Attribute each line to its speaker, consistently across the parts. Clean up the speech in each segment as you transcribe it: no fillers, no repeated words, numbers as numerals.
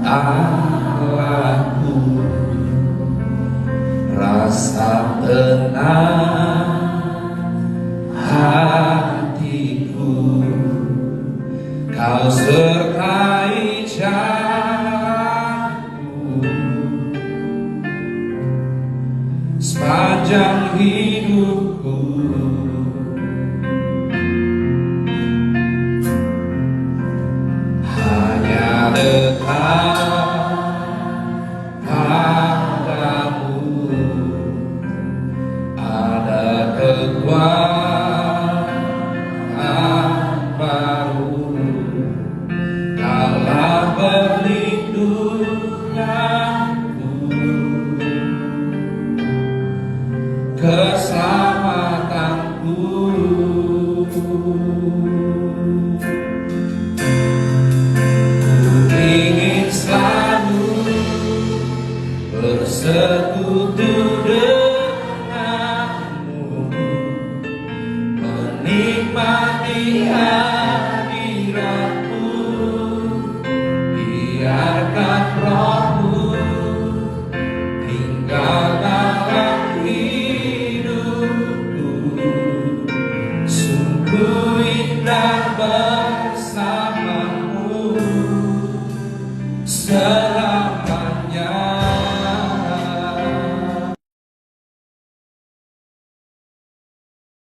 Speaker 1: Allahku, rasa tenang hatiku, Kau sertai jalanku sepanjang hidupku. Hanya dekat padamu ada kekuatan baru, Kaulah perlindunganku, keselamatanku. Ku ingin selalu bersekutu denganmu, menikmati hadiratmu, biarkan rohmu tinggal dalam hidupku. Sungguh indah bersamamu selamanya.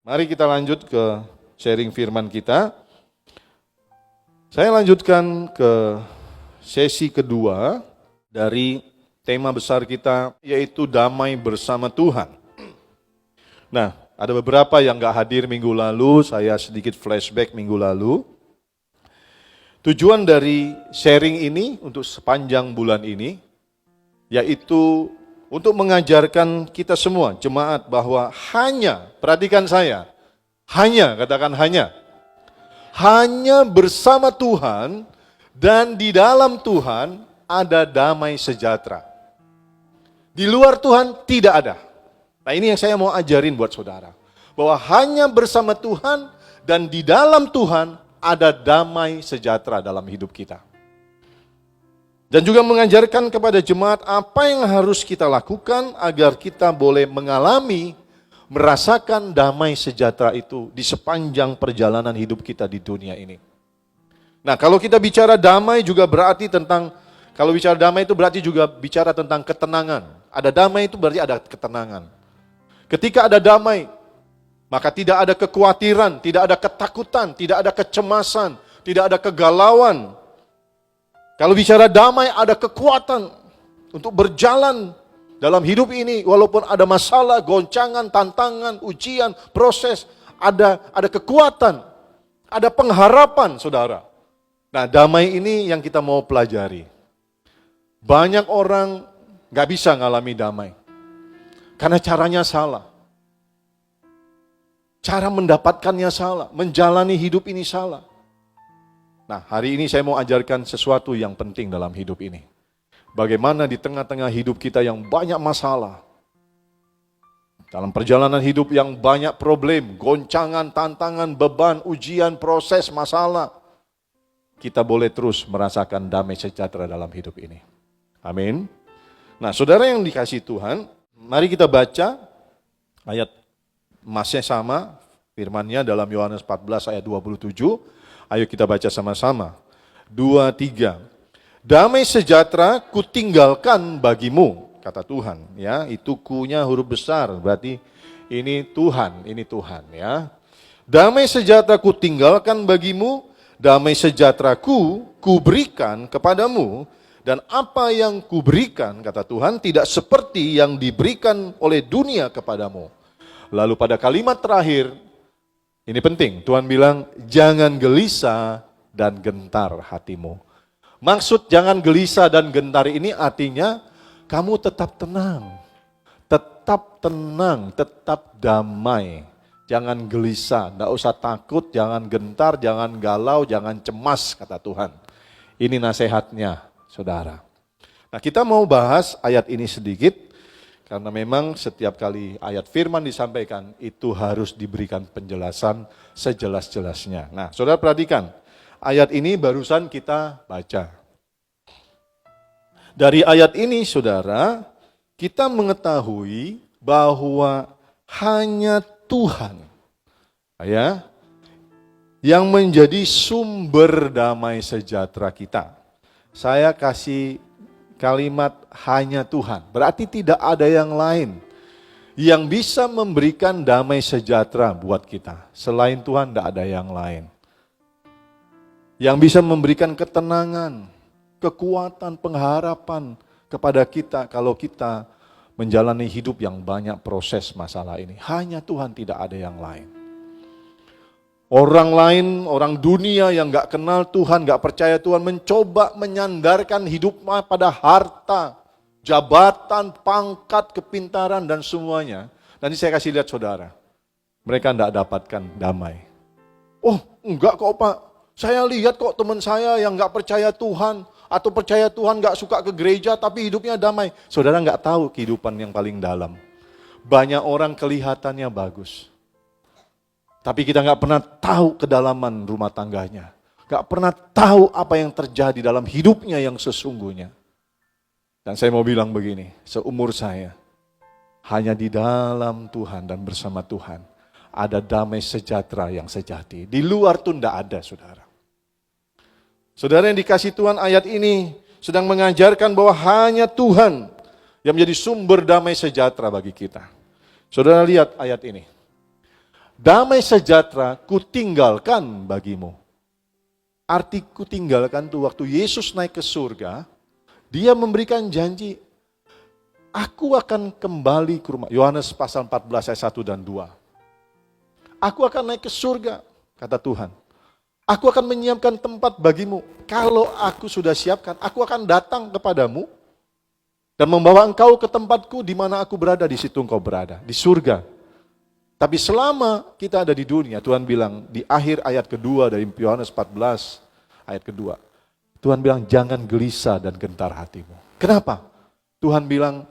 Speaker 2: Mari kita lanjut ke sharing firman kita. Saya lanjutkan ke sesi kedua dari tema besar kita, yaitu damai bersama Tuhan. Nah, ada beberapa yang gak hadir minggu lalu, saya sedikit flashback minggu lalu. Tujuan dari sharing ini untuk sepanjang bulan ini, yaitu untuk mengajarkan kita semua, jemaat, bahwa hanya, perhatikan saya, katakan hanya bersama Tuhan dan di dalam Tuhan ada damai sejahtera. Di luar Tuhan tidak ada. Nah, ini yang saya mau ajarin buat saudara, bahwa hanya bersama Tuhan dan di dalam Tuhan ada damai sejahtera dalam hidup kita. Dan juga mengajarkan kepada jemaat apa yang harus kita lakukan agar kita boleh mengalami, merasakan damai sejahtera itu di sepanjang perjalanan hidup kita di dunia ini. Nah, kalau kita bicara damai juga berarti tentang, kalau bicara damai itu berarti juga bicara tentang ketenangan. Ada damai itu berarti ada ketenangan. Ketika ada damai, maka tidak ada kekhawatiran, tidak ada ketakutan, tidak ada kecemasan, tidak ada kegalauan. Kalau bicara damai, ada kekuatan untuk berjalan dalam hidup ini, walaupun ada masalah, goncangan, tantangan, ujian, proses, ada kekuatan, ada pengharapan, saudara. Nah, damai ini yang kita mau pelajari. Banyak orang gak bisa ngalami damai, karena caranya salah. Cara mendapatkannya salah, menjalani hidup ini salah. Nah, hari ini saya mau ajarkan sesuatu yang penting dalam hidup ini. Bagaimana di tengah-tengah hidup kita yang banyak masalah, dalam perjalanan hidup yang banyak problem, goncangan, tantangan, beban, ujian, proses, masalah, kita boleh terus merasakan damai sejahtera dalam hidup ini. Amin. Nah, saudara yang dikasihi Tuhan, mari kita baca ayat masih sama, firman-Nya dalam Yohanes 14 ayat 27. Ayo kita baca sama-sama. 2, 3. Damai sejahtera kutinggalkan bagimu, kata Tuhan. Ya, itu ku-nya huruf besar, berarti ini Tuhan ya. Damai sejahtera kutinggalkan bagimu, damai sejahteraku kuberikan kepadamu, dan apa yang kuberikan, kata Tuhan, tidak seperti yang diberikan oleh dunia kepadamu. Lalu pada kalimat terakhir, ini penting, Tuhan bilang, jangan gelisah dan gentar hatimu. Maksud jangan gelisah dan gentar ini artinya, kamu tetap tenang, tetap damai. Jangan gelisah, tidak usah takut, jangan gentar, jangan galau, jangan cemas, kata Tuhan. Ini nasihatnya, saudara. Nah, kita mau bahas ayat ini sedikit, karena memang setiap kali ayat firman disampaikan, itu harus diberikan penjelasan sejelas-jelasnya. Nah, saudara perhatikan, ayat ini barusan kita baca. Dari ayat ini, saudara, kita mengetahui bahwa hanya Tuhan ya yang menjadi sumber damai sejahtera kita. Saya kasih kalimat hanya Tuhan, berarti tidak ada yang lain yang bisa memberikan damai sejahtera buat kita. Selain Tuhan tidak ada yang lain yang bisa memberikan ketenangan, kekuatan, pengharapan kepada kita kalau kita menjalani hidup yang banyak proses masalah ini. Hanya Tuhan, tidak ada yang lain. Orang lain, orang dunia yang gak kenal Tuhan, gak percaya Tuhan, mencoba menyandarkan hidup pada harta, jabatan, pangkat, kepintaran, dan semuanya. Nanti saya kasih lihat saudara, mereka tidak dapatkan damai. Oh enggak kok Pak, saya lihat kok teman saya yang gak percaya Tuhan, atau percaya Tuhan gak suka ke gereja, tapi hidupnya damai. Saudara gak tahu kehidupan yang paling dalam. Banyak orang kelihatannya bagus, tapi kita gak pernah tahu kedalaman rumah tangganya. Gak pernah tahu apa yang terjadi dalam hidupnya yang sesungguhnya. Dan saya mau bilang begini, seumur saya, hanya di dalam Tuhan dan bersama Tuhan, ada damai sejahtera yang sejati. Di luar itu tidak ada, saudara. Saudara yang dikasih Tuhan, ayat ini sedang mengajarkan bahwa hanya Tuhan yang menjadi sumber damai sejahtera bagi kita. Saudara lihat ayat ini. Damai sejahtera kutinggalkan bagimu. Arti kutinggalkan itu waktu Yesus naik ke surga, dia memberikan janji, aku akan kembali ke rumah. Yohanes pasal 14 ayat 1 dan 2. Aku akan naik ke surga, kata Tuhan. Aku akan menyiapkan tempat bagimu. Kalau aku sudah siapkan, aku akan datang kepadamu dan membawa engkau ke tempatku di mana aku berada, di situ engkau berada, di surga. Tapi selama kita ada di dunia, Tuhan bilang di akhir ayat kedua dari Yohanes 14 ayat kedua, Tuhan bilang jangan gelisah dan gentar hatimu. Kenapa? Tuhan bilang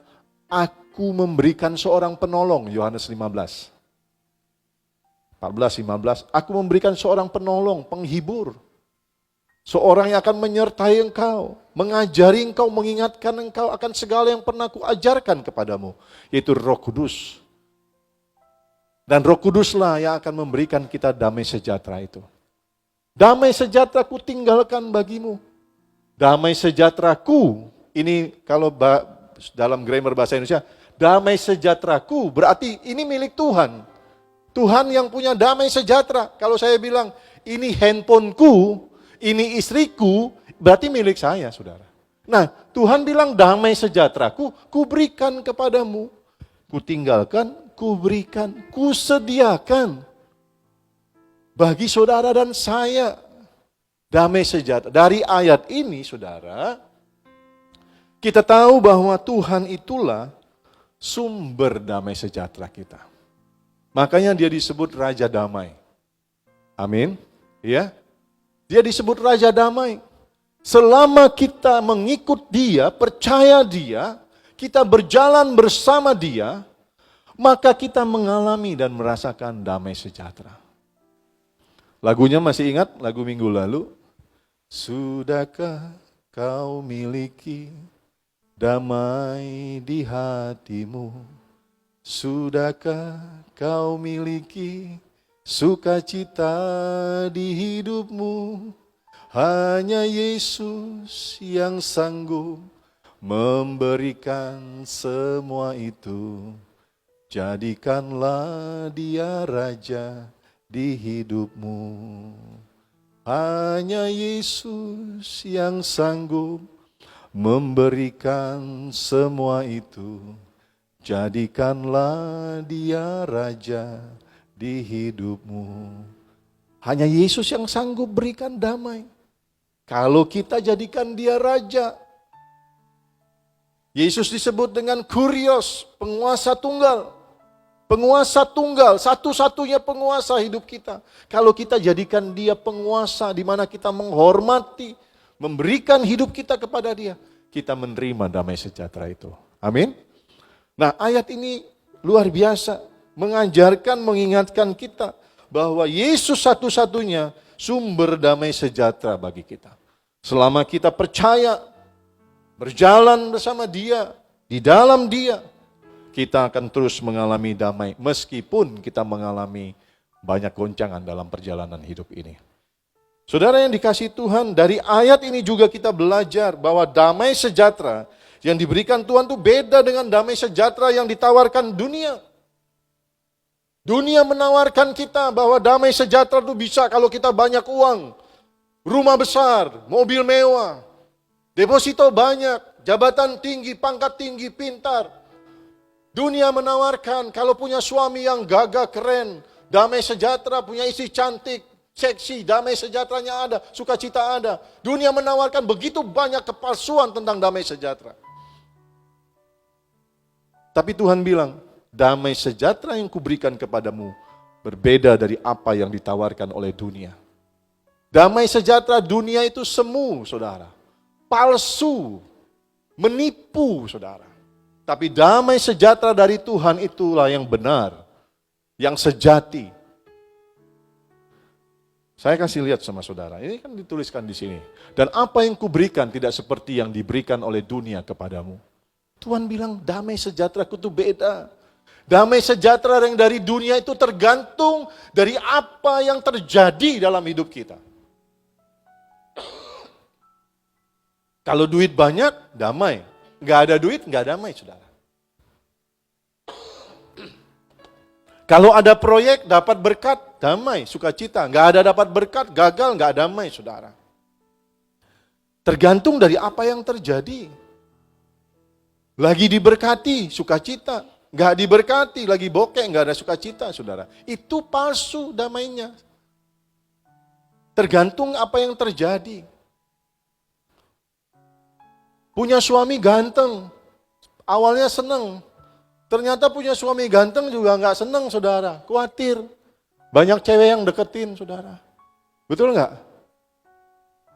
Speaker 2: aku memberikan seorang penolong, Yohanes 15. 14-15, aku memberikan seorang penolong, penghibur. Seorang yang akan menyertai engkau, mengajari engkau, mengingatkan engkau akan segala yang pernah kuajarkan kepadamu, yaitu Roh Kudus. Dan Roh Kuduslah yang akan memberikan kita damai sejahtera itu. Damai sejahtera ku tinggalkan bagimu. Damai sejahteraku, ini kalau dalam grammar bahasa Indonesia, damai sejahteraku berarti ini milik Tuhan. Tuhan yang punya damai sejahtera. Kalau saya bilang, ini handphoneku, ini istriku, berarti milik saya, saudara. Nah, Tuhan bilang damai sejahteraku, ku berikan kepadamu. Ku tinggalkan, ku berikan, ku sediakan. Bagi saudara dan saya, damai sejahtera. Dari ayat ini, saudara, kita tahu bahwa Tuhan itulah sumber damai sejahtera kita. Makanya dia disebut Raja Damai. Amin. Ya. Dia disebut Raja Damai. Selama kita mengikut dia, percaya dia, kita berjalan bersama dia, maka kita mengalami dan merasakan damai sejahtera. Lagunya masih ingat? Lagu minggu lalu. Sudahkah kau miliki damai di hatimu? Sudahkah kau miliki sukacita di hidupmu? Hanya Yesus yang sanggup memberikan semua itu. Jadikanlah dia Raja di hidupmu. Hanya Yesus yang sanggup memberikan semua itu. Jadikanlah dia Raja di hidupmu. Hanya Yesus yang sanggup berikan damai. Kalau kita jadikan dia Raja. Yesus disebut dengan Kurios, penguasa tunggal. Penguasa tunggal, satu-satunya penguasa hidup kita. Kalau kita jadikan dia penguasa di mana kita menghormati, memberikan hidup kita kepada dia, kita menerima damai sejahtera itu. Amin. Nah, ayat ini luar biasa, mengajarkan, mengingatkan kita bahwa Yesus satu-satunya sumber damai sejahtera bagi kita. Selama kita percaya berjalan bersama Dia, di dalam Dia, kita akan terus mengalami damai meskipun kita mengalami banyak goncangan dalam perjalanan hidup ini. Saudara yang dikasihi Tuhan, dari ayat ini juga kita belajar bahwa damai sejahtera yang diberikan Tuhan itu beda dengan damai sejahtera yang ditawarkan dunia. Dunia menawarkan kita bahwa damai sejahtera itu bisa kalau kita banyak uang, rumah besar, mobil mewah, deposito banyak, jabatan tinggi, pangkat tinggi, pintar. Dunia menawarkan kalau punya suami yang gagah, keren, damai sejahtera, punya istri cantik, seksi, damai sejahteranya ada, sukacita ada. Dunia menawarkan begitu banyak kepalsuan tentang damai sejahtera. Tapi Tuhan bilang, damai sejahtera yang kuberikan kepadamu berbeda dari apa yang ditawarkan oleh dunia. Damai sejahtera dunia itu semu, saudara. Palsu, menipu, saudara. Tapi damai sejahtera dari Tuhan itulah yang benar, yang sejati. Saya kasih lihat sama saudara, ini kan dituliskan di sini. Dan apa yang kuberikan tidak seperti yang diberikan oleh dunia kepadamu. Tuhan bilang damai sejahtera itu beda. Damai sejahtera yang dari dunia itu tergantung dari apa yang terjadi dalam hidup kita. Kalau duit banyak, damai. Nggak ada duit, nggak damai, saudara. Kalau ada proyek, dapat berkat, damai, sukacita. Nggak ada dapat berkat, gagal, nggak damai, saudara. Tergantung dari apa yang terjadi. Lagi diberkati, sukacita. Nggak diberkati, lagi bokeh, nggak ada sukacita, saudara. Itu palsu damainya. Tergantung apa yang terjadi. Punya suami ganteng, awalnya seneng. Ternyata punya suami ganteng juga nggak seneng, saudara. Khawatir. Banyak cewek yang deketin, saudara. Betul nggak?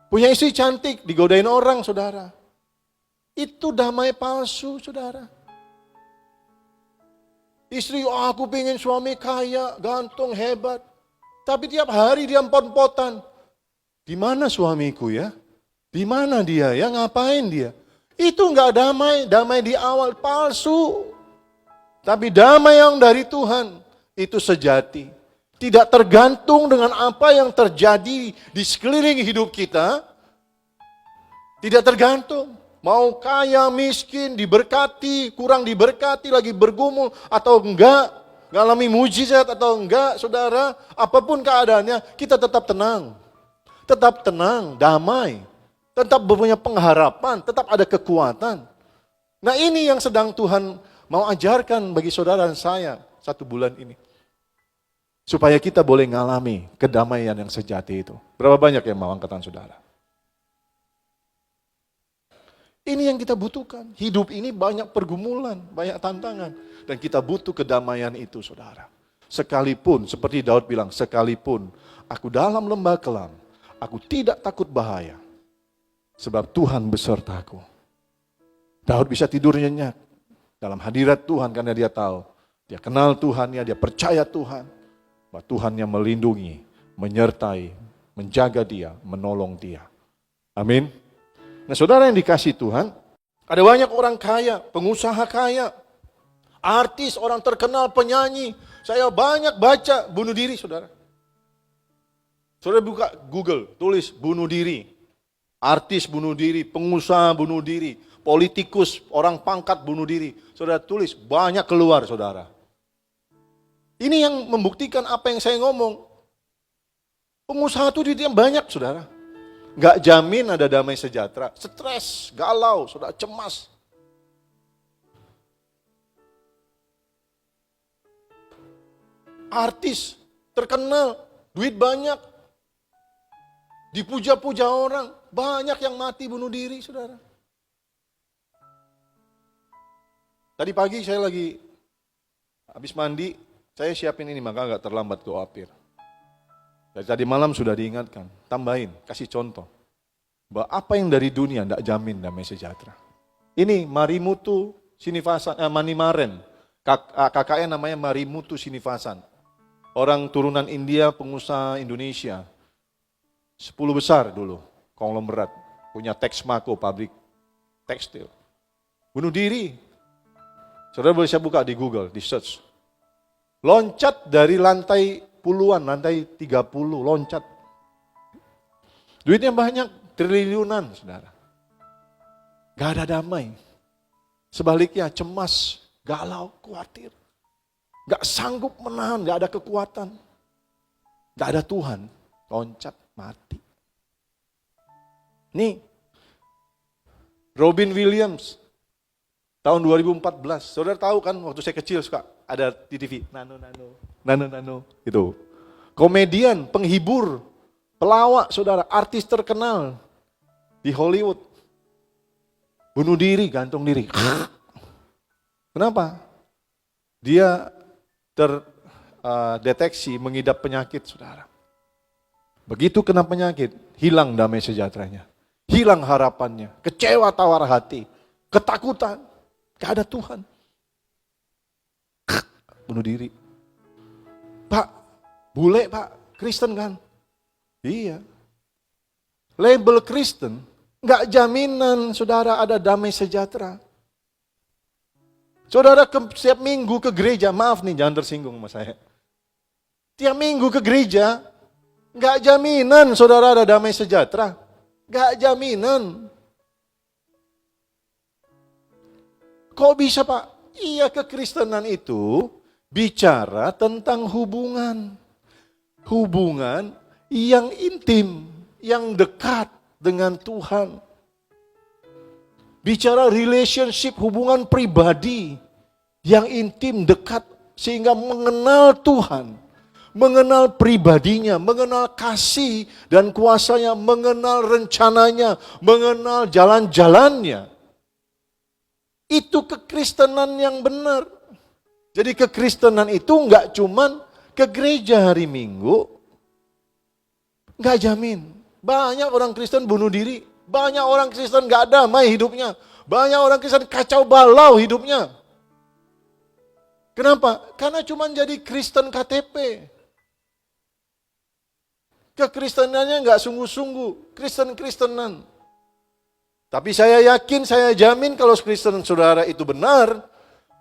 Speaker 2: Punya istri cantik, digodain orang, saudara. Itu damai palsu, saudara. Istri, oh, aku pengen suami kaya, ganteng, hebat. Tapi tiap hari dia empot-empotan. Di mana suamiku ya? Di mana dia ya? Ngapain dia? Itu nggak damai, damai di awal, palsu. Tapi damai yang dari Tuhan, itu sejati. Tidak tergantung dengan apa yang terjadi di sekeliling hidup kita. Tidak tergantung. Mau kaya, miskin, diberkati, kurang diberkati, lagi bergumul atau enggak. Ngalami mujizat atau enggak, saudara. Apapun keadaannya, kita tetap tenang. Tetap tenang, damai. Tetap punya pengharapan, tetap ada kekuatan. Nah ini yang sedang Tuhan mau ajarkan bagi saudara dan saya 1 bulan ini. Supaya kita boleh ngalami kedamaian yang sejati itu. Berapa banyak yang mau angkatan saudara? Ini yang kita butuhkan. Hidup ini banyak pergumulan, banyak tantangan. Dan kita butuh kedamaian itu, saudara. Sekalipun, seperti Daud bilang, sekalipun aku dalam lembah kelam, aku tidak takut bahaya. Sebab Tuhan besertaku. Daud bisa tidur nyenyak dalam hadirat Tuhan karena dia tahu. Dia kenal Tuhannya, dia percaya Tuhan. Bahwa Tuhan yang melindungi, menyertai, menjaga dia, menolong dia. Amin. Nah saudara yang dikasih Tuhan, ada banyak orang kaya, pengusaha kaya, artis, orang terkenal, penyanyi. Saya banyak baca bunuh diri, saudara. Saudara buka Google, tulis bunuh diri. Artis bunuh diri, pengusaha bunuh diri, politikus, orang pangkat bunuh diri. Saudara tulis, banyak keluar, saudara. Ini yang membuktikan apa yang saya ngomong. Pengusaha itu duitnya banyak, saudara. Nggak jamin ada damai sejahtera. Stres, galau, saudara, cemas. Artis, terkenal, duit banyak. Dipuja-puja orang, banyak yang mati bunuh diri, saudara. Tadi pagi saya lagi habis mandi, saya siapin ini maka agak terlambat ke Oapir. Dari tadi malam sudah diingatkan, tambahin, kasih contoh. Bahwa apa yang dari dunia tidak jamin damai sejahtera. Ini Marimutu Sinivasan, Manimaren, KKN namanya Marimutu Sinivasan. Orang turunan India, pengusaha tekstil. Bunuh diri. Saudara boleh saya buka di Google, di search. Loncat dari lantai puluhan, lantai 30, loncat. Duitnya banyak, triliunan, saudara. Gak ada damai. Sebaliknya cemas, galau, khawatir. Gak sanggup menahan, gak ada kekuatan. Gak ada Tuhan, loncat, mati. Nih, Robin Williams, tahun 2014. Saudara tahu kan, waktu saya kecil suka ada di TV, Nano, gitu. Komedian, penghibur, pelawak, saudara, artis terkenal di Hollywood. Bunuh diri, gantung diri. Kenapa? Dia terdeteksi mengidap penyakit, saudara. Begitu kena penyakit, hilang damai sejahteranya. Hilang harapannya, kecewa tawar hati, ketakutan. Gak ada Tuhan. Bunuh diri. Pak, bule pak, Kristen kan? Iya. Label Kristen, gak jaminan saudara ada damai sejahtera. Saudara setiap minggu ke gereja, maaf nih jangan tersinggung sama saya. Tiap minggu ke gereja, gak jaminan saudara ada damai sejahtera. Gak jaminan. Kok bisa pak? Iya, kekristenan itu bicara tentang hubungan. Hubungan yang intim, yang dekat dengan Tuhan. Bicara relationship, hubungan pribadi yang intim, dekat, sehingga mengenal Tuhan, mengenal pribadinya, mengenal kasih dan kuasanya, mengenal rencananya, mengenal jalan-jalannya. Itu kekristenan yang benar. Jadi kekristenan itu enggak cuman ke gereja hari Minggu, enggak jamin. Banyak orang Kristen bunuh diri, banyak orang Kristen enggak damai hidupnya, banyak orang Kristen kacau balau hidupnya. Kenapa? Karena cuman jadi Kristen KTP. Kekristenannya enggak sungguh-sungguh, Kristen-Kristenan. Tapi saya yakin, saya jamin kalau Kristen saudara itu benar,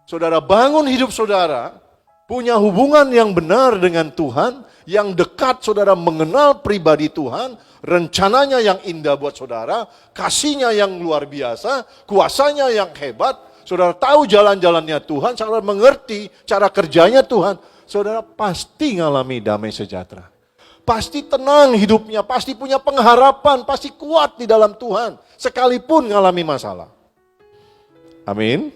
Speaker 2: saudara bangun hidup saudara, punya hubungan yang benar dengan Tuhan, yang dekat, saudara mengenal pribadi Tuhan, rencananya yang indah buat saudara, kasihnya yang luar biasa, kuasanya yang hebat, saudara tahu jalan-jalannya Tuhan, saudara mengerti cara kerjanya Tuhan, saudara pasti ngalami damai sejahtera. Pasti tenang hidupnya, pasti punya pengharapan, pasti kuat di dalam Tuhan, sekalipun ngalami masalah. Amin.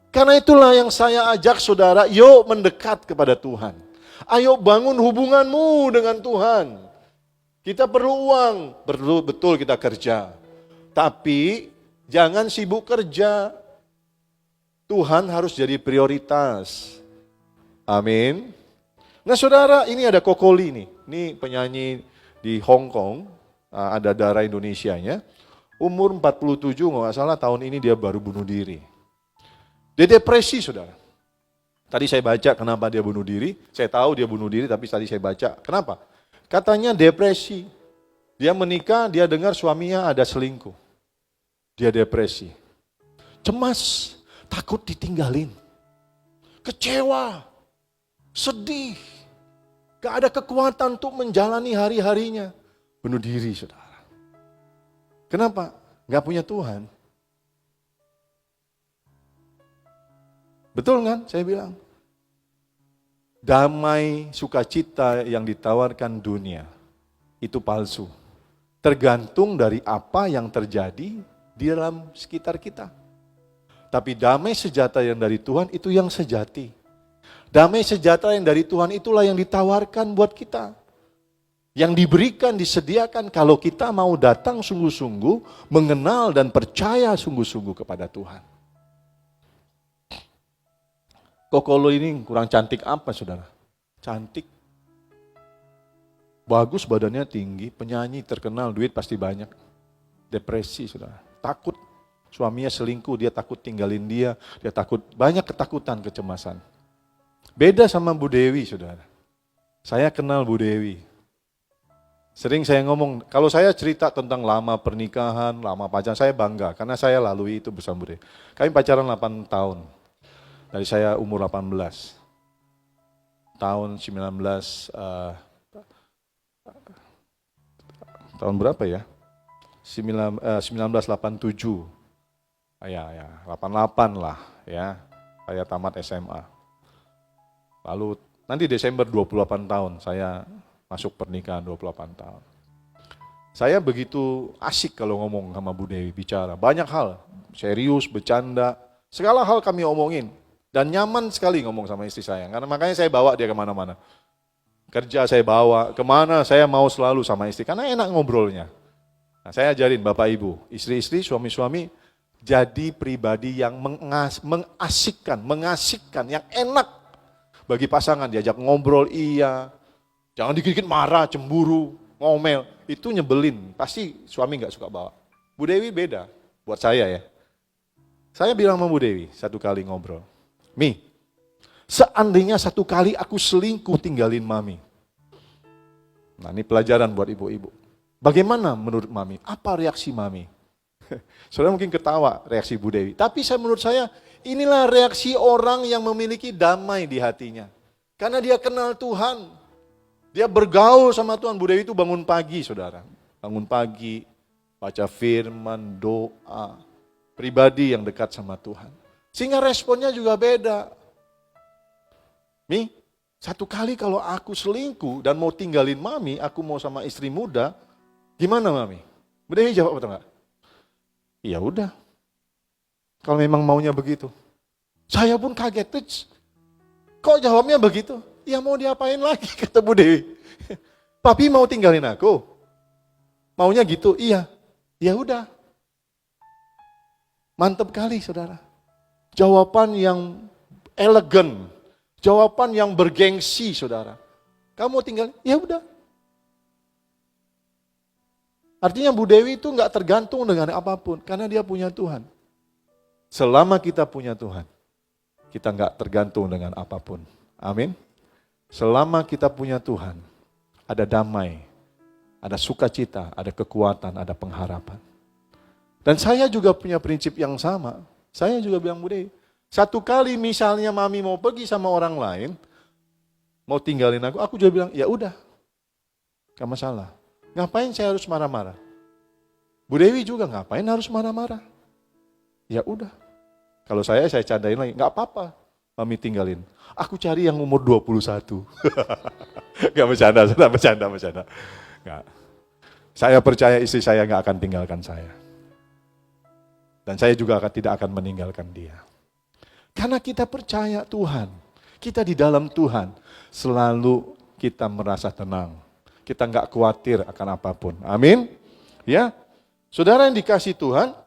Speaker 2: Karena itulah yang saya ajak saudara, yuk mendekat kepada Tuhan. Ayo bangun hubunganmu dengan Tuhan. Kita perlu uang, perlu betul kita kerja. Tapi jangan sibuk kerja. Tuhan harus jadi prioritas. Amin. Nah saudara, ini ada Kokoli nih. Ini penyanyi di Hong Kong, ada darah Indonesianya. Umur 47, nggak salah tahun ini dia baru bunuh diri. Dia depresi saudara. Tadi saya baca kenapa dia bunuh diri. Saya tahu dia bunuh diri, tapi tadi saya baca. Kenapa? Katanya depresi. Dia menikah, dia dengar suaminya ada selingkuh. Dia depresi. Cemas, takut ditinggalin. Kecewa, sedih. Gak ada kekuatan untuk menjalani hari-harinya. Bunuh diri saudara. Kenapa? Gak punya Tuhan. Betul kan saya bilang? Damai sukacita yang ditawarkan dunia itu palsu. Tergantung dari apa yang terjadi di dalam sekitar kita. Tapi damai sejahtera yang dari Tuhan itu yang sejati. Damai sejahtera yang dari Tuhan itulah yang ditawarkan buat kita. Yang diberikan, disediakan kalau kita mau datang sungguh-sungguh, mengenal dan percaya sungguh-sungguh kepada Tuhan. Kokolo ini kurang cantik apa saudara? Cantik. Bagus, badannya tinggi, penyanyi terkenal, duit pasti banyak. Depresi saudara, takut. Suaminya selingkuh, dia takut tinggalin dia takut, banyak ketakutan, kecemasan. Beda sama Bu Dewi, saudara. Saya kenal Bu Dewi. Sering saya ngomong, kalau saya cerita tentang lama pernikahan, lama pacaran, saya bangga. Karena saya lalui itu bersama Bude. Kami pacaran 8 tahun. Dari saya umur 18. Tahun 19, tahun berapa ya? 1987. Ya, 88 lah ya. Saya tamat SMA. Lalu nanti Desember 28 tahun saya masuk pernikahan 28 tahun. Saya begitu asik kalau ngomong sama Bu Dewi, bicara. Banyak hal, serius, bercanda, segala hal kami omongin. Dan nyaman sekali ngomong sama istri saya, karena makanya saya bawa dia kemana-mana. Kerja saya bawa, kemana saya mau selalu sama istri, karena enak ngobrolnya. Nah, saya ajarin Bapak Ibu, istri-istri, suami-suami, jadi pribadi yang mengasihkan, yang enak bagi pasangan. Diajak ngobrol, iya. Jangan dikit-dikit marah, cemburu, ngomel. Itu nyebelin, pasti suami gak suka bawa. Bu Dewi beda, buat saya ya. Saya bilang sama Bu Dewi, satu kali ngobrol. Mi, seandainya satu kali aku selingkuh tinggalin Mami. Nah ini pelajaran buat ibu-ibu. Bagaimana menurut Mami? Apa reaksi Mami? Saudara mungkin ketawa reaksi Bu Dewi. Tapi menurut saya, inilah reaksi orang yang memiliki damai di hatinya. Karena dia kenal Tuhan. Dia bergaul sama Tuhan. Bu Dewi itu bangun pagi, saudara. Bangun pagi, baca firman, doa. Pribadi yang dekat sama Tuhan. Sehingga responnya juga beda. Mi, satu kali kalau aku selingkuh dan mau tinggalin Mami, aku mau sama istri muda, gimana Mami? Bu Dewi jawab atau enggak? Ya udah. Kalau memang maunya begitu. Saya pun kaget. Kok jawabnya begitu? Ya mau diapain lagi, kata Bu Dewi. Papi mau tinggalin aku. Maunya gitu, iya. Ya udah. Mantap kali saudara. Jawaban yang elegan. Jawaban yang bergengsi saudara. Kamu mau tinggal? Ya udah. Artinya Bu Dewi itu gak tergantung dengan apapun. Karena dia punya Tuhan. Selama kita punya Tuhan. Kita gak tergantung dengan apapun. Amin. Selama kita punya Tuhan, ada damai, ada sukacita, ada kekuatan, ada pengharapan. Dan saya juga punya prinsip yang sama. Saya juga bilang Bu Dewi, satu kali misalnya Mami mau pergi sama orang lain, mau tinggalin aku juga bilang, ya udah, gak masalah. Ngapain saya harus marah-marah? Bu Dewi juga ngapain harus marah-marah? Ya udah. Kalau saya candain lagi, gak apa-apa Mami tinggalin. Aku cari yang umur 21. Gak bercanda. Gak. Saya percaya istri saya gak akan tinggalkan saya. Dan saya juga tidak akan meninggalkan dia. Karena kita percaya Tuhan. Kita di dalam Tuhan. Selalu kita merasa tenang. Kita gak khawatir akan apapun. Amin. Ya. Saudara yang dikasih Tuhan.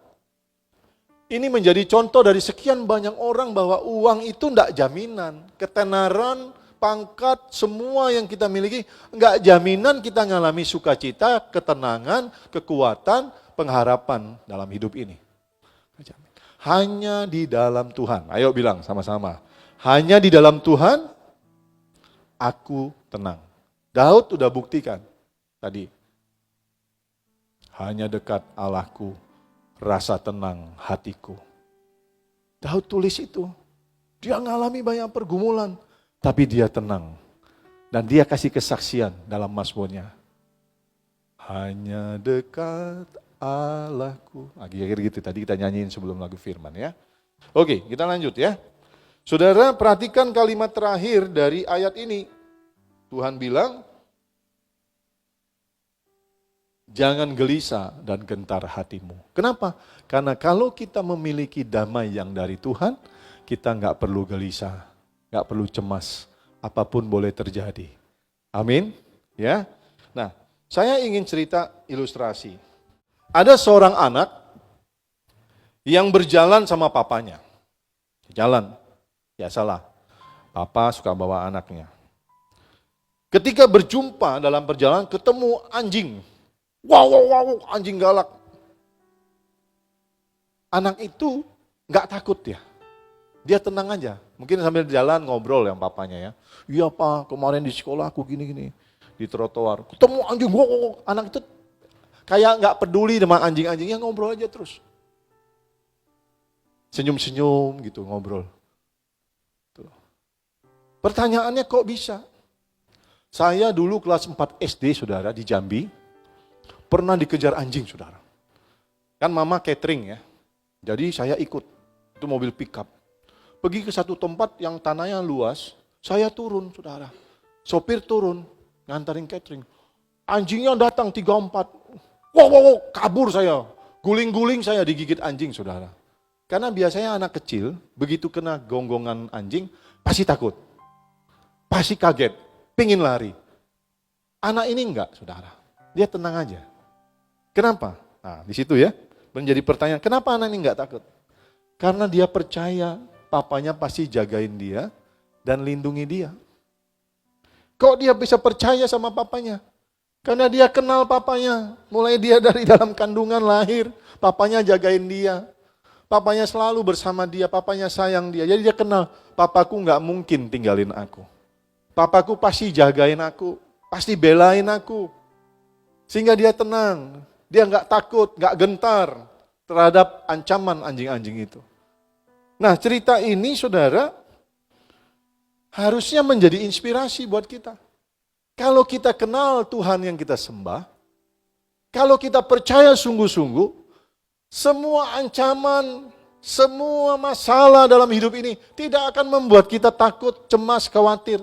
Speaker 2: Ini menjadi contoh dari sekian banyak orang bahwa uang itu tidak jaminan. Ketenaran, pangkat, semua yang kita miliki, enggak jaminan kita ngalami sukacita, ketenangan, kekuatan, pengharapan dalam hidup ini. Hanya di dalam Tuhan. Ayo bilang sama-sama. Hanya di dalam Tuhan, aku tenang. Daud udah buktikan tadi. Hanya dekat Allahku. Rasa tenang hatiku. Daud tulis itu. Dia ngalami banyak pergumulan. Tapi dia tenang. Dan dia kasih kesaksian dalam mazmurnya. Hanya dekat Allahku. Akhir-akhir gitu tadi kita nyanyiin sebelum lagu firman ya. Oke, kita lanjut ya. Saudara perhatikan kalimat terakhir dari ayat ini. Tuhan bilang, jangan gelisah dan gentar hatimu. Kenapa? Karena kalau kita memiliki damai yang dari Tuhan, kita nggak perlu gelisah, nggak perlu cemas. Apapun boleh terjadi. Amin. Ya. Nah, saya ingin cerita ilustrasi. Ada seorang anak yang berjalan sama papanya. Jalan, biasalah. Papa suka bawa anaknya. Ketika berjumpa dalam perjalanan, ketemu anjing. Wow, anjing galak. Anak itu gak takut ya. Dia tenang aja. Mungkin sambil jalan ngobrol yang papanya ya. Iya Pak, kemarin di sekolah aku gini-gini. di trotoar. Ketemu anjing, anak itu kayak nggak peduli sama anjing-anjingnya, ngobrol aja terus. Senyum-senyum gitu ngobrol. Tuh. Pertanyaannya kok bisa? Saya dulu kelas 4 SD, saudara, di Jambi, pernah dikejar anjing, saudara. Kan mama catering ya, jadi saya ikut, itu mobil pickup. Pergi ke satu tempat yang tanahnya luas, saya turun, saudara. Sopir turun, ngantarin catering. Anjingnya datang 3-4, wow, kabur saya. Guling-guling saya digigit anjing, saudara. Karena biasanya anak kecil, begitu kena gonggongan anjing, pasti takut. Pasti kaget, pingin lari. Anak ini enggak, saudara. Dia tenang aja. Kenapa? Nah, di situ ya, menjadi pertanyaan, kenapa anak ini enggak takut? Karena dia percaya, papanya pasti jagain dia, dan lindungi dia. Kok dia bisa percaya sama papanya? Karena dia kenal papanya. Mulai dia dari dalam kandungan lahir, papanya jagain dia. Papanya selalu bersama dia, papanya sayang dia. Jadi dia kenal, papaku nggak mungkin tinggalin aku. Papaku pasti jagain aku, pasti belain aku. Sehingga dia tenang, dia nggak takut, nggak gentar terhadap ancaman anjing-anjing itu. Nah, cerita ini, saudara, harusnya menjadi inspirasi buat kita. Kalau kita kenal Tuhan yang kita sembah, kalau kita percaya sungguh-sungguh, semua ancaman, semua masalah dalam hidup ini tidak akan membuat kita takut, cemas, khawatir.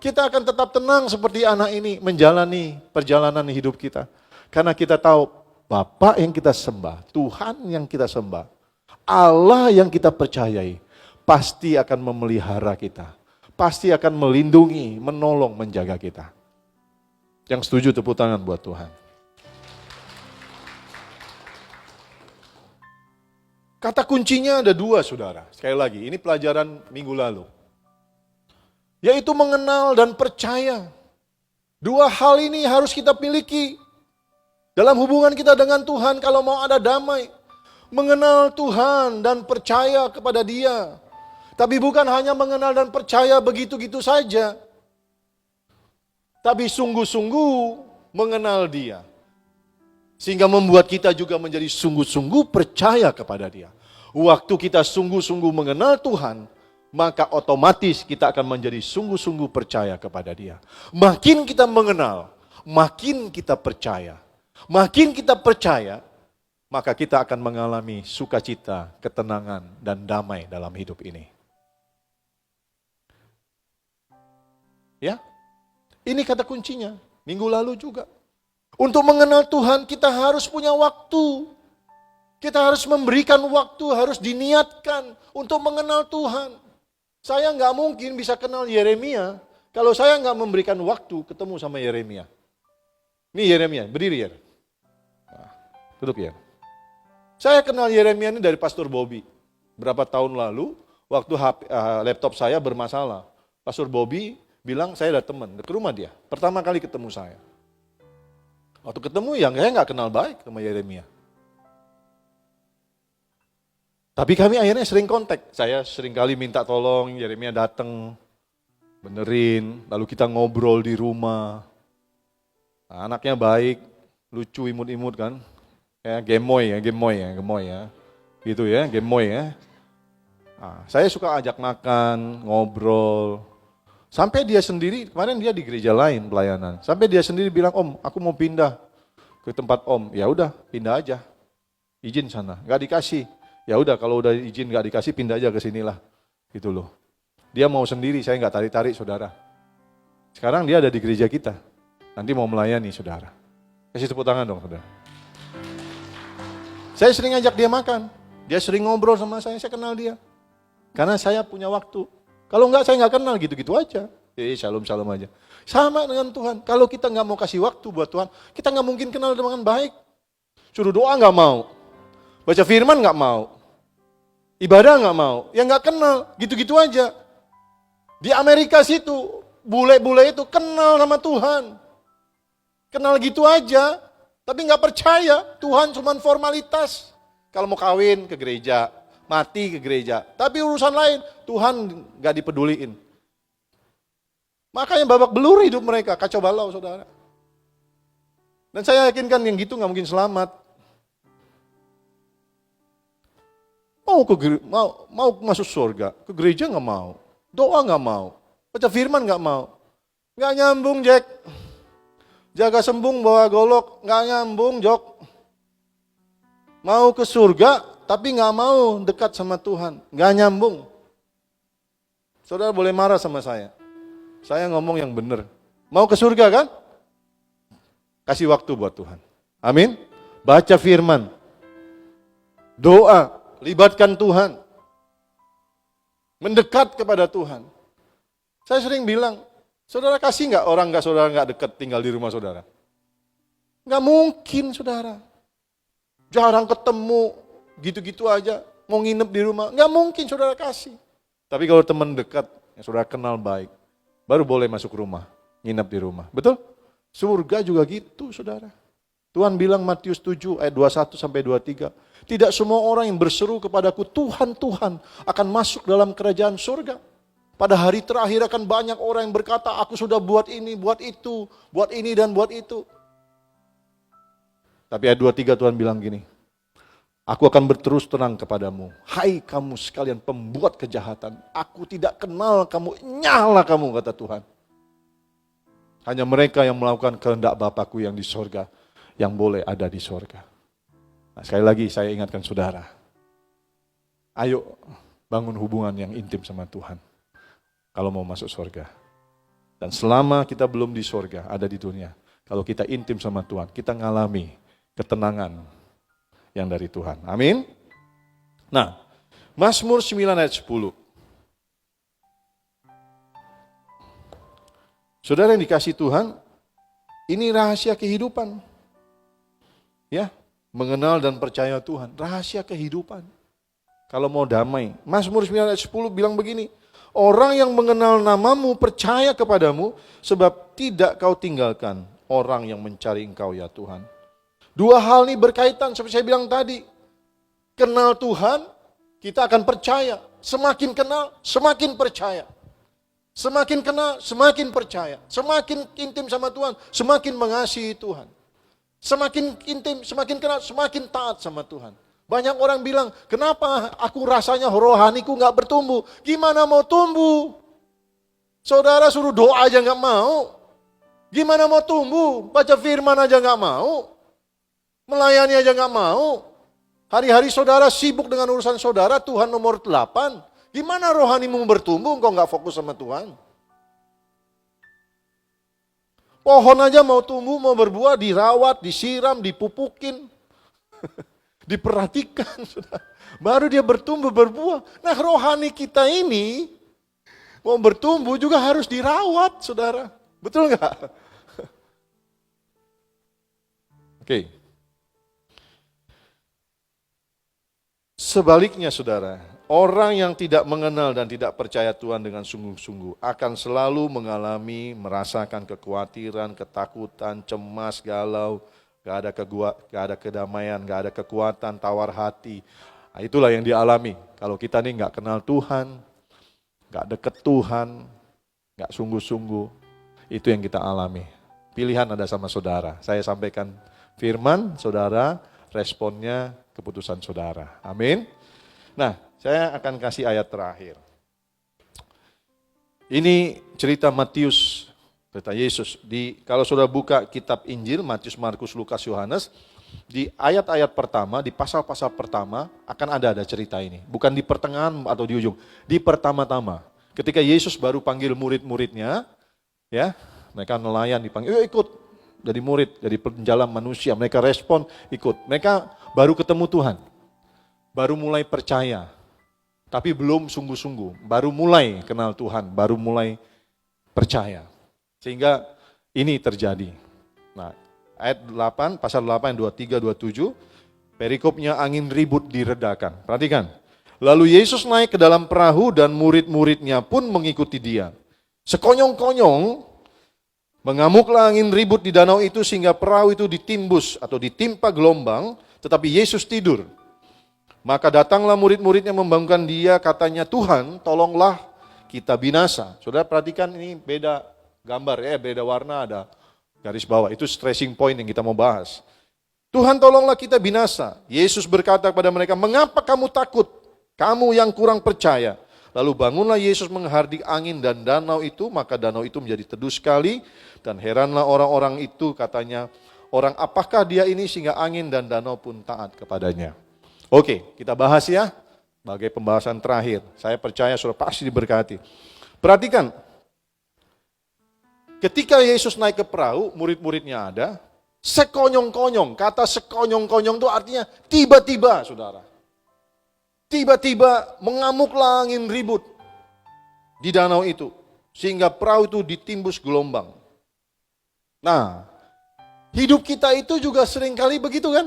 Speaker 2: Kita akan tetap tenang seperti anak ini menjalani perjalanan hidup kita. Karena kita tahu Bapa yang kita sembah, Tuhan yang kita sembah, Allah yang kita percayai, pasti akan memelihara kita. Pasti akan melindungi, menolong, menjaga kita. Yang setuju tepuk tangan buat Tuhan. Kata kuncinya ada 2, saudara. Sekali lagi, ini pelajaran minggu lalu. Yaitu mengenal dan percaya. 2 hal ini harus kita miliki. Dalam hubungan kita dengan Tuhan, kalau mau ada damai. Mengenal Tuhan dan percaya kepada Dia. Tapi bukan hanya mengenal dan percaya begitu-gitu saja. Tapi sungguh-sungguh mengenal Dia. Sehingga membuat kita juga menjadi sungguh-sungguh percaya kepada Dia. Waktu kita sungguh-sungguh mengenal Tuhan, maka otomatis kita akan menjadi sungguh-sungguh percaya kepada Dia. Makin kita mengenal, makin kita percaya. Makin kita percaya, maka kita akan mengalami sukacita, ketenangan, dan damai dalam hidup ini. Ya, ini kata kuncinya. Minggu lalu juga. Untuk mengenal Tuhan kita harus punya waktu. Kita harus memberikan waktu, harus diniatkan untuk mengenal Tuhan. Saya nggak mungkin bisa kenal Yeremia kalau saya nggak memberikan waktu ketemu sama Yeremia. Ini Yeremia, berdiri ya. Nah, duduk ya. Saya kenal Yeremia ini dari Pastor Bobby. Berapa tahun lalu, waktu laptop saya bermasalah. Pastor Bobby bilang saya ada teman ke rumah dia. Pertama kali ketemu saya. Waktu ketemu ya saya nggak kenal baik sama Yeremia. Tapi kami akhirnya sering kontak. Saya sering kali minta tolong, Yeremia datang, benerin. Lalu kita ngobrol di rumah. Nah, anaknya baik, lucu, imut-imut kan. Ya, gemoy ya. Gitu ya, gemoy ya. Nah, saya suka ajak makan, ngobrol. Sampai dia sendiri, kemarin dia di gereja lain pelayanan. Sampai dia sendiri bilang, "Om, aku mau pindah ke tempat Om." Ya udah, pindah aja. Izin sana, nggak dikasih. Ya udah, kalau udah izin nggak dikasih, pindah aja ke sinilah. Gitu loh. Dia mau sendiri, saya nggak tarik-tarik, saudara. Sekarang dia ada di gereja kita. Nanti mau melayani, saudara. Kasih tepuk tangan dong, saudara. Saya sering ajak dia makan. Dia sering ngobrol sama saya kenal dia. Karena saya punya waktu. Kalau enggak, saya nggak kenal, gitu-gitu aja. Shalom aja. Sama dengan Tuhan. Kalau kita nggak mau kasih waktu buat Tuhan, kita nggak mungkin kenal dengan baik. Suruh doa nggak mau. Baca firman nggak mau. Ibadah nggak mau. Ya nggak kenal, gitu-gitu aja. Di Amerika situ, bule-bule itu kenal sama Tuhan. Kenal gitu aja, tapi nggak percaya. Tuhan cuma formalitas. Kalau mau kawin ke gereja, mati ke gereja. Tapi urusan lain, Tuhan gak dipeduliin. Makanya babak belur hidup mereka, kacau balau saudara. Dan saya yakinkan yang gitu nggak mungkin selamat. Mau masuk surga, ke gereja nggak mau, doa nggak mau, baca firman nggak mau, nggak nyambung Jack. Jaga sembung bawa golok, nggak nyambung Jok. Mau ke surga, tapi nggak mau dekat sama Tuhan, nggak nyambung. Saudara boleh marah sama saya ngomong yang benar. Mau ke surga kan? Kasih waktu buat Tuhan. Amin. Baca firman, doa, libatkan Tuhan, mendekat kepada Tuhan. Saya sering bilang, saudara kasih nggak orang saudara nggak dekat tinggal di rumah saudara? Nggak mungkin saudara. Jarang ketemu, gitu-gitu aja, mau nginep di rumah, nggak mungkin saudara kasih. Tapi kalau teman dekat, yang saudara kenal baik, baru boleh masuk rumah, nginep di rumah. Betul? Surga juga gitu saudara. Tuhan bilang Matius 7 ayat 21 sampai 23, tidak semua orang yang berseru kepadaku Tuhan, Tuhan akan masuk dalam kerajaan surga. Pada hari terakhir akan banyak orang yang berkata, aku sudah buat ini, buat itu, buat ini dan buat itu. Tapi ayat 23 Tuhan bilang gini, aku akan berterus terang kepadamu, hai kamu sekalian pembuat kejahatan, aku tidak kenal kamu, nyala kamu, kata Tuhan. Hanya mereka yang melakukan kehendak Bapakku yang di sorga, yang boleh ada di sorga. Nah, sekali lagi saya ingatkan saudara, ayo bangun hubungan yang intim sama Tuhan, kalau mau masuk sorga. Dan selama kita belum di sorga, ada di dunia, kalau kita intim sama Tuhan, kita ngalami ketenangan yang dari Tuhan. Amin. Nah, Mazmur 9 ayat 10. Saudara yang dikasih Tuhan, ini rahasia kehidupan. Ya, mengenal dan percaya Tuhan, rahasia kehidupan. Kalau mau damai, Mazmur 9 ayat 10 bilang begini, orang yang mengenal namamu percaya kepadamu, sebab tidak kau tinggalkan orang yang mencari engkau ya Tuhan. Dua hal ini berkaitan, seperti saya bilang tadi. Kenal Tuhan, kita akan percaya. Semakin kenal, semakin percaya. Semakin kenal, semakin percaya. Semakin intim sama Tuhan, semakin mengasihi Tuhan. Semakin intim, semakin kenal, semakin taat sama Tuhan. Banyak orang bilang, kenapa aku rasanya rohaniku gak bertumbuh? Gimana mau tumbuh? Saudara suruh doa aja gak mau. Gimana mau tumbuh? Baca firman aja gak mau. Melayani aja gak mau. Hari-hari saudara sibuk dengan urusan saudara, Tuhan nomor 8. Gimana rohanimu bertumbuh, engkau gak fokus sama Tuhan? Pohon aja mau tumbuh, mau berbuah, dirawat, disiram, dipupukin. Diperhatikan, saudara. Baru dia bertumbuh, berbuah. Nah rohani kita ini, mau bertumbuh juga harus dirawat, saudara. Betul gak? Oke. Sebaliknya saudara, orang yang tidak mengenal dan tidak percaya Tuhan dengan sungguh-sungguh akan selalu mengalami, merasakan kekhawatiran, ketakutan, cemas, galau, gak ada kedamaian, gak ada kekuatan, tawar hati. Nah, itulah yang dialami. Kalau kita nih gak kenal Tuhan, gak deket Tuhan, gak sungguh-sungguh, itu yang kita alami. Pilihan ada sama saudara. Saya sampaikan firman, saudara, responnya keputusan saudara. Amin. Nah, saya akan kasih ayat terakhir. Ini cerita Matius, cerita Yesus. Kalau saudara buka kitab Injil, Matius, Markus, Lukas, Yohanes, di ayat-ayat pertama, di pasal-pasal pertama, akan ada cerita ini. Bukan di pertengahan atau di ujung, di pertama-tama. Ketika Yesus baru panggil murid-muridnya, ya, mereka nelayan dipanggil, ikut. Jadi murid, jadi penjalan manusia, mereka respon, ikut. Mereka baru ketemu Tuhan, baru mulai percaya, tapi belum sungguh-sungguh, baru mulai kenal Tuhan, baru mulai percaya. Sehingga ini terjadi. Nah, ayat 8, pasal 8, 23, 27, perikopnya angin ribut diredakan. Perhatikan, lalu Yesus naik ke dalam perahu dan murid-muridnya pun mengikuti dia. Sekonyong-konyong, mengamuklah angin ribut di danau itu sehingga perahu itu ditimbus atau ditimpa gelombang, tetapi Yesus tidur. Maka datanglah murid-muridnya membangunkan dia, katanya, Tuhan tolonglah kita binasa. Saudara perhatikan ini beda gambar, beda warna ada garis bawah. Itu stressing point yang kita mau bahas. Tuhan tolonglah kita binasa. Yesus berkata kepada mereka, mengapa kamu takut? Kamu yang kurang percaya. Lalu bangunlah Yesus menghardik angin dan danau itu, maka danau itu menjadi teduh sekali. Dan heranlah orang-orang itu, katanya, orang apakah dia ini sehingga angin dan danau pun taat kepadanya. Oke, kita bahas ya, sebagai pembahasan terakhir. Saya percaya sudah pasti diberkati. Perhatikan, ketika Yesus naik ke perahu, murid-muridnya ada, sekonyong-konyong, kata sekonyong-konyong itu artinya tiba-tiba, saudara. Tiba-tiba mengamuklah angin ribut di danau itu, sehingga perahu itu ditimbus gelombang. Nah, hidup kita itu juga seringkali begitu kan?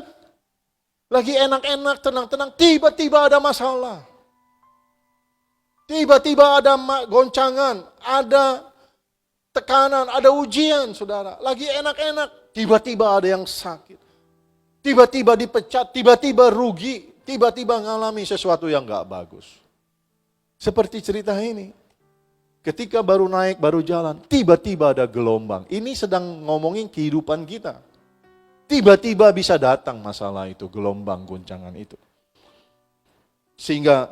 Speaker 2: Lagi enak-enak, tenang-tenang, tiba-tiba ada masalah. Tiba-tiba ada goncangan, ada tekanan, ada ujian, saudara. Lagi enak-enak, tiba-tiba ada yang sakit. Tiba-tiba dipecat, tiba-tiba rugi, tiba-tiba ngalami sesuatu yang gak bagus. Seperti cerita ini. Ketika baru naik, baru jalan, tiba-tiba ada gelombang. Ini sedang ngomongin kehidupan kita. Tiba-tiba bisa datang masalah itu, gelombang, goncangan itu. Sehingga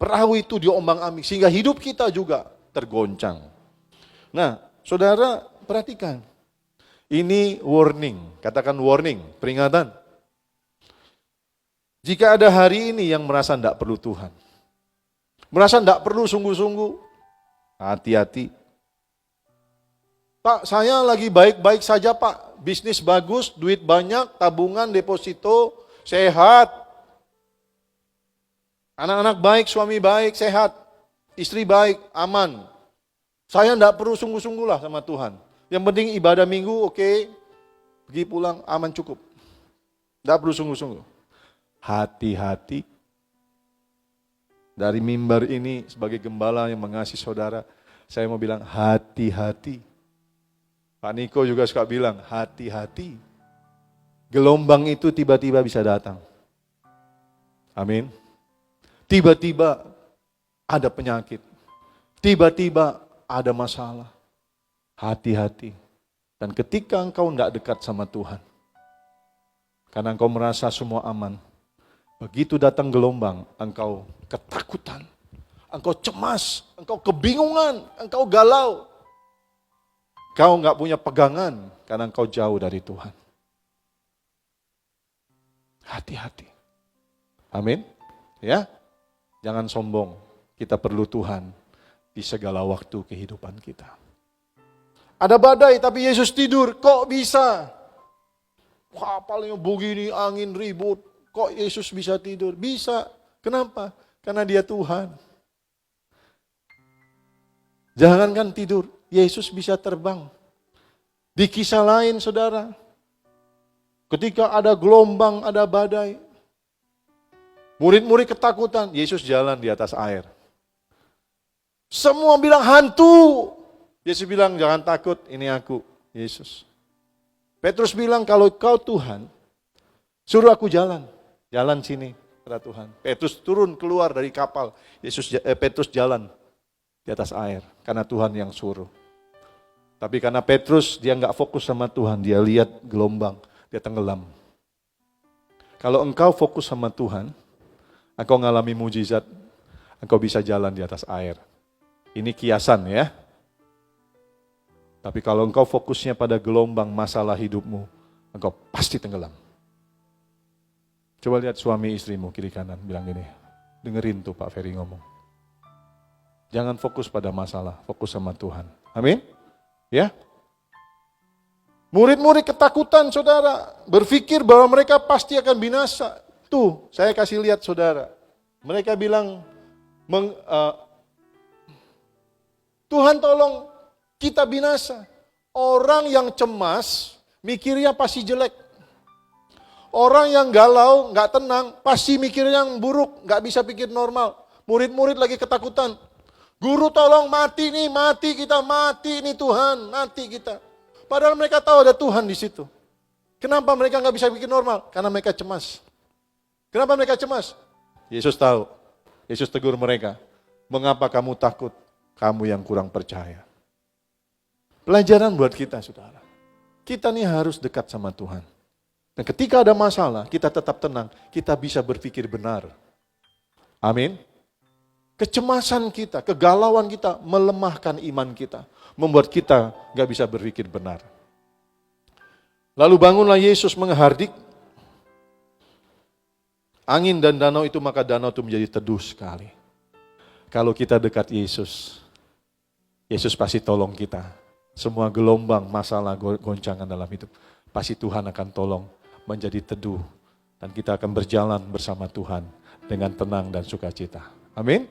Speaker 2: perahu itu diombang-ambing, sehingga hidup kita juga tergoncang. Nah, saudara perhatikan. Ini warning, katakan warning, peringatan. Jika ada hari ini yang merasa tidak perlu Tuhan, merasa tidak perlu sungguh-sungguh, hati-hati. Pak, saya lagi baik-baik saja Pak, bisnis bagus, duit banyak, tabungan, deposito, sehat. Anak-anak baik, suami baik, sehat, istri baik, aman. Saya tidak perlu sungguh-sungguh lah sama Tuhan. Yang penting ibadah minggu, oke, pergi pulang, aman cukup. Tidak perlu sungguh-sungguh. Hati-hati. Dari mimbar ini sebagai gembala yang mengasihi saudara, saya mau bilang hati-hati. Pak Niko juga suka bilang hati-hati. Gelombang itu tiba-tiba bisa datang. Amin. Tiba-tiba ada penyakit. Tiba-tiba ada masalah. Hati-hati. Dan ketika engkau tidak dekat sama Tuhan, karena engkau merasa semua aman, begitu datang gelombang, engkau ketakutan, engkau cemas, engkau kebingungan, engkau galau. Kau enggak punya pegangan karena engkau jauh dari Tuhan. Hati-hati. Amin. Ya. Jangan sombong. Kita perlu Tuhan di segala waktu kehidupan kita. Ada badai tapi Yesus tidur. Kok bisa? Wah, paling begini angin ribut. Kok Yesus bisa tidur? Bisa. Kenapa? Karena dia Tuhan. Jangankan tidur, Yesus bisa terbang. Di kisah lain, saudara, ketika ada gelombang, ada badai, murid-murid ketakutan, Yesus jalan di atas air. Semua bilang hantu. Yesus bilang, jangan takut, ini aku, Yesus. Petrus bilang, kalau kau Tuhan, suruh aku jalan. Jalan sini, kata Tuhan. Petrus turun keluar dari kapal. Petrus jalan di atas air. Karena Tuhan yang suruh. Tapi karena Petrus, dia nggak fokus sama Tuhan. Dia lihat gelombang, dia tenggelam. Kalau engkau fokus sama Tuhan, engkau ngalami mujizat, engkau bisa jalan di atas air. Ini kiasan ya. Tapi kalau engkau fokusnya pada gelombang masalah hidupmu, engkau pasti tenggelam. Coba lihat suami istrimu kiri kanan, bilang gini, dengerin tuh Pak Ferry ngomong. Jangan fokus pada masalah, fokus sama Tuhan. Amin? Ya? Murid-murid ketakutan saudara, berpikir bahwa mereka pasti akan binasa. Tuh, saya kasih lihat saudara. Mereka bilang, Tuhan tolong kita binasa. Orang yang cemas, mikirnya pasti jelek. Orang yang galau, gak tenang, pasti mikirnya yang buruk, gak bisa pikir normal. Murid-murid lagi ketakutan. Guru tolong mati nih, mati kita, mati nih Tuhan, mati kita. Padahal mereka tahu ada Tuhan di situ. Kenapa mereka gak bisa pikir normal? Karena mereka cemas. Kenapa mereka cemas? Yesus tahu. Yesus tegur mereka. Mengapa kamu takut? Kamu yang kurang percaya. Pelajaran buat kita, saudara. Kita nih harus dekat sama Tuhan. Dan ketika ada masalah, kita tetap tenang. Kita bisa berpikir benar. Amin. Kecemasan kita, kegalauan kita melemahkan iman kita. Membuat kita gak bisa berpikir benar. Lalu bangunlah Yesus menghardik angin dan danau itu, maka danau itu menjadi teduh sekali. Kalau kita dekat Yesus, Yesus pasti tolong kita. Semua gelombang, masalah, goncangan dalam hidup, pasti Tuhan akan tolong menjadi teduh. Dan kita akan berjalan bersama Tuhan dengan tenang dan sukacita. Amin.